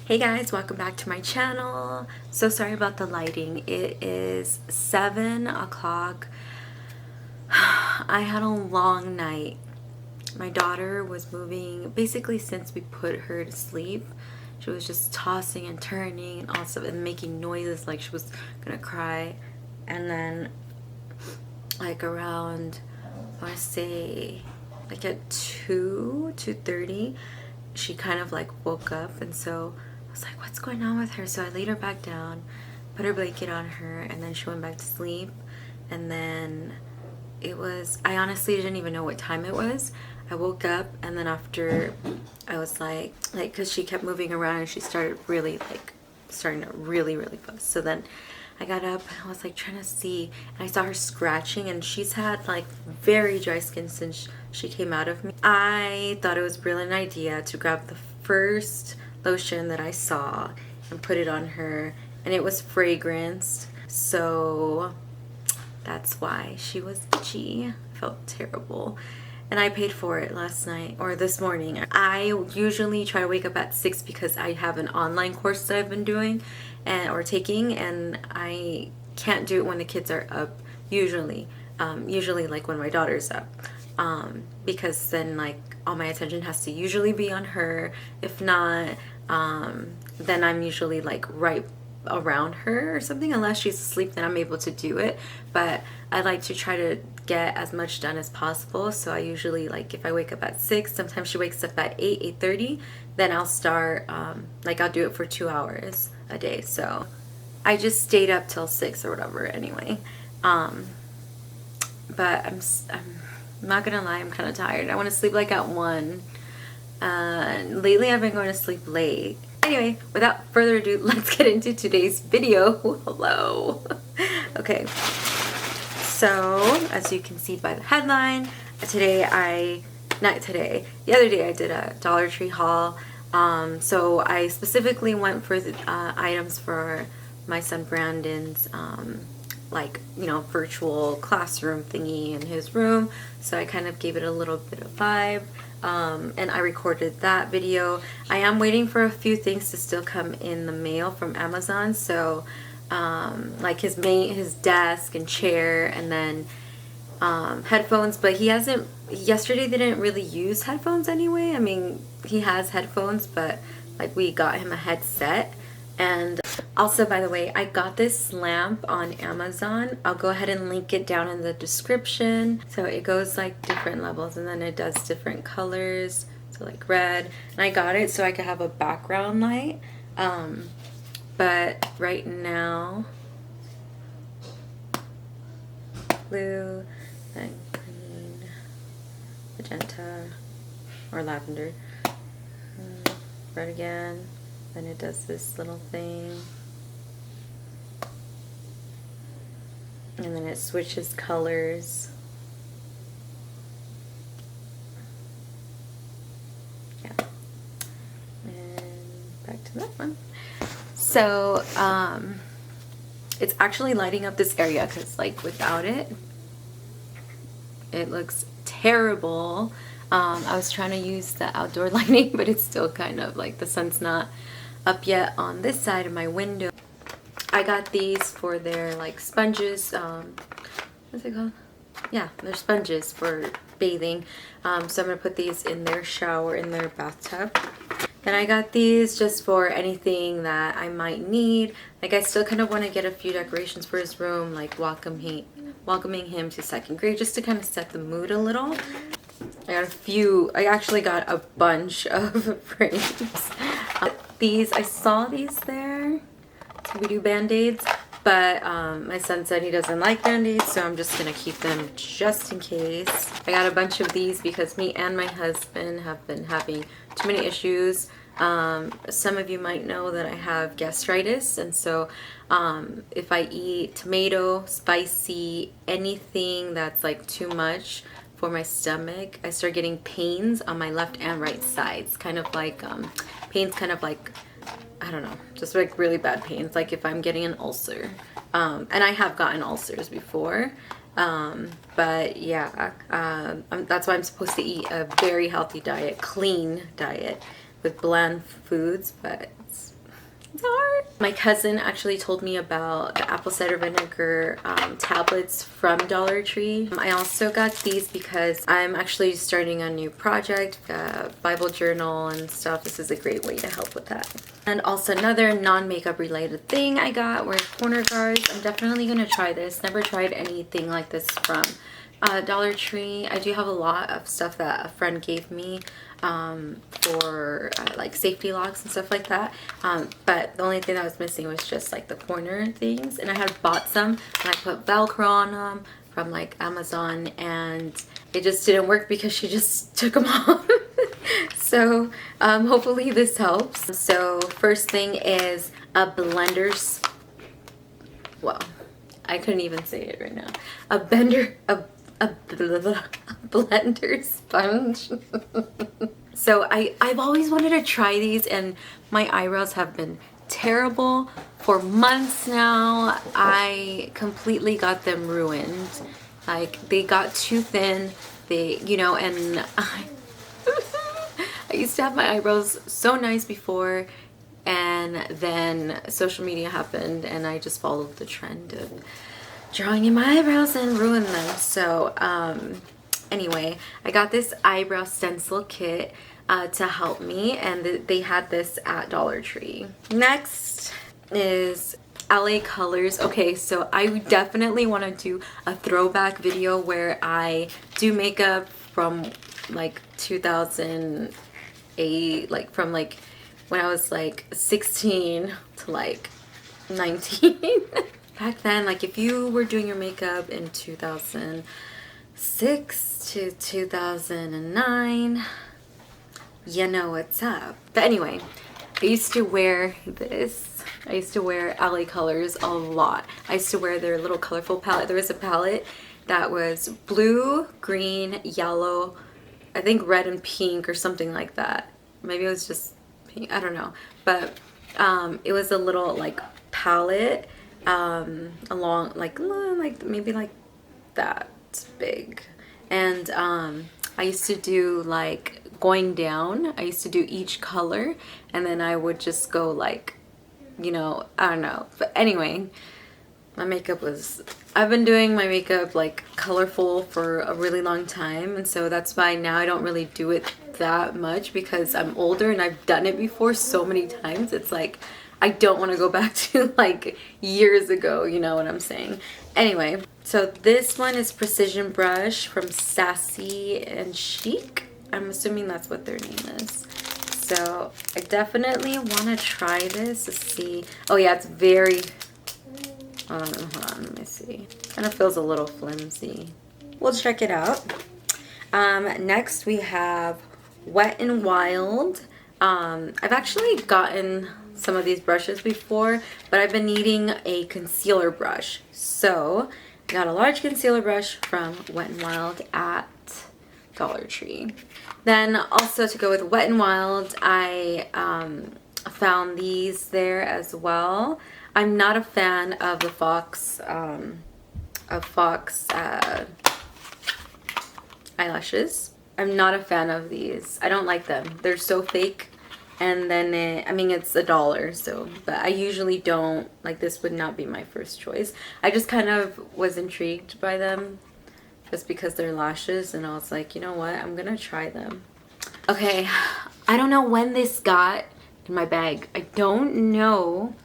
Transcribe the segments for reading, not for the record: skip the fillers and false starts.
Hey guys, welcome back to my channel. So sorry about the lighting. It is 7 o'clock. I had a long night. My daughter was moving basically since we put her to sleep. She was just tossing and turning and all stuff and making noises like she was gonna cry. And then like around, I want to say like at 2:30, she kind of like woke up, and so I was like, what's going on with her? So I laid her back down, put her blanket on her, and then she went back to sleep. And then I honestly didn't even know what time it was. I woke up, and then after I was like because she kept moving around and she started starting to really fuss. So then I got up and I was like trying to see, and I saw her scratching, and she's had like very dry skin since she came out of me. I thought it was really an idea to grab the first lotion that I saw and put it on her, and it was fragranced, so that's why she was itchy. I felt terrible. And I paid for it last night or this morning. I usually try to wake up at 6 because I have an online course that I've been doing or taking, and I can't do it when the kids are up usually. Usually like when my daughter's up. Because then like all my attention has to usually be on her. If not, then I'm usually like right around her or something. Unless she's asleep, then I'm able to do it. But I like to try to get as much done as possible. So I usually, like, if I wake up at 6, sometimes she wakes up at 8:30, then I'll start I'll do it for 2 hours a day. So I just stayed up till 6 or whatever anyway. But I'm not gonna lie, I'm kind of tired. I want to sleep like at 1. Lately I've been going to sleep late. Anyway, without further ado, let's get into today's video. Hello. Okay, so as you can see by the headline, the other day I did a Dollar Tree haul. So I specifically went for the items for my son Brandon's virtual classroom thingy in his room. So I kind of gave it a little bit of vibe. And I recorded that video. I am waiting for a few things to still come in the mail from Amazon. So like his desk and chair, and then headphones. But yesterday they didn't really use headphones anyway. I mean, he has headphones, but like we got him a headset. And also, by the way, I got this lamp on Amazon. I'll go ahead and link it down in the description. So it goes like different levels, and then it does different colors. So like red. And I got it so I could have a background light. But right now, blue, then green, magenta, or lavender, red again. Then it does this little thing, and then it switches colors. Yeah, and back to that one. So it's actually lighting up this area, because like without it, it looks terrible. I was trying to use the outdoor lighting, but it's still kind of like the sun's not up yet on this side of my window. I got these for their like sponges. What's it called? Yeah, they're sponges for bathing. So I'm gonna put these in their shower, in their bathtub. Then I got these just for anything that I might need. Like I still kind of want to get a few decorations for his room, like welcoming him to 2nd grade, just to kind of set the mood a little. I actually got a bunch of frames. I saw these there. So we do band-aids, but my son said he doesn't like band-aids, so I'm just gonna keep them just in case. I got a bunch of these because me and my husband have been having too many issues. Some of you might know that I have gastritis, and so if I eat tomato, spicy, anything that's like too much for my stomach, I start getting pains on my left and right sides, kind of like pains, kind of like, I don't know, just like really bad pains, like if I'm getting an ulcer. And I have gotten ulcers before, but yeah, that's why I'm supposed to eat a very healthy diet, clean diet with bland foods, but It's hard. My cousin actually told me about the apple cider vinegar tablets from Dollar Tree. I also got these because I'm actually starting a new project, Bible journal and stuff. This is a great way to help with that. And also another non-makeup related thing I got were corner guards. I'm definitely gonna try this. Never tried anything like this from Dollar Tree. I do have a lot of stuff that a friend gave me for like safety locks and stuff like that, but the only thing that was missing was just like the corner things, and I had bought some and I put Velcro on them from like Amazon, and it just didn't work because she just took them off. So hopefully this helps. So first thing is a blender's, well, I couldn't even say it right now, a blender sponge. So I've always wanted to try these, and my eyebrows have been terrible for months now. I completely got them ruined. Like, they got too thin, they, you know, and I used to have my eyebrows so nice before, and then social media happened and I just followed the trend of drawing in my eyebrows and ruined them. So anyway, I got this eyebrow stencil kit to help me, and they had this at Dollar Tree. Next is LA Colors. Okay, so I definitely want to do a throwback video where I do makeup from like 2008, like from like when I was like 16 to like 19. Back then, like if you were doing your makeup in 2006 to 2009, you know what's up. But anyway, I used to wear this. I used to wear LA Colors a lot. I used to wear their little colorful palette. There was a palette that was blue, green, yellow, I think red and pink or something like that. Maybe it was just pink, I don't know. But it was a little like palette along like maybe like that big. And I used to do like going down. I used to do each color, and then I would just go like, you know, I don't know. But anyway, my makeup was, I've been doing my makeup like colorful for a really long time, and so that's why now I don't really do it that much because I'm older and I've done it before so many times. It's like I don't want to go back to like years ago, you know what I'm saying? Anyway, so this one is Precision Brush from Sassy and Chic. I'm assuming that's what their name is. So I definitely want to try this to see. Oh yeah, it's very, hold on, let me see. Kind of feels a little flimsy. We'll check it out. Next we have Wet n Wild. I've actually gotten some of these brushes before, but I've been needing a concealer brush. So I got a large concealer brush from Wet n Wild at Dollar Tree. Then also to go with Wet n Wild, I found these there as well. I'm not a fan of the Fox eyelashes. I'm not a fan of these. I don't like them. They're so fake. And then I mean, it's $1, so, but I usually don't, like, this would not be my first choice. I just kind of was intrigued by them just because they're lashes, and I was like, you know what, I'm gonna try them. Okay, I don't know when this got in my bag. I don't know,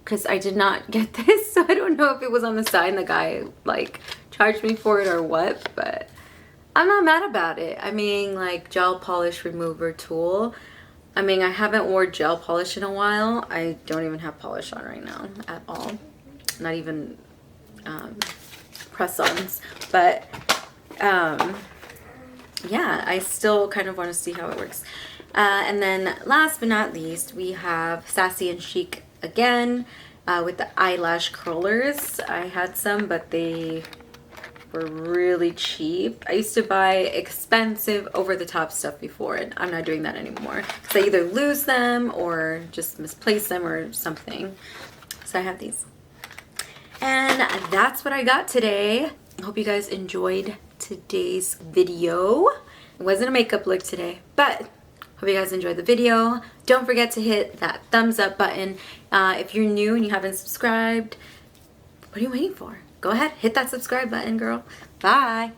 because I did not get this, so I don't know if it was on the side and the guy like charged me for it or what, but I'm not mad about it. I mean, like, gel polish remover tool. I mean, I haven't worn gel polish in a while. I don't even have polish on right now at all. Not even press-ons. But yeah, I still kind of want to see how it works. And then last but not least, we have Sassy and Chic again with the eyelash curlers. I had some, but they were really cheap. I used to buy expensive over-the-top stuff before, and I'm not doing that anymore because I either lose them or just misplace them or something. So I have these. And that's what I got today. I hope you guys enjoyed today's video. It wasn't a makeup look today, but Hope you guys enjoyed the video. Don't forget to hit that thumbs up button. If you're new and you haven't subscribed, what are you waiting for? Go ahead, hit that subscribe button, girl. Bye.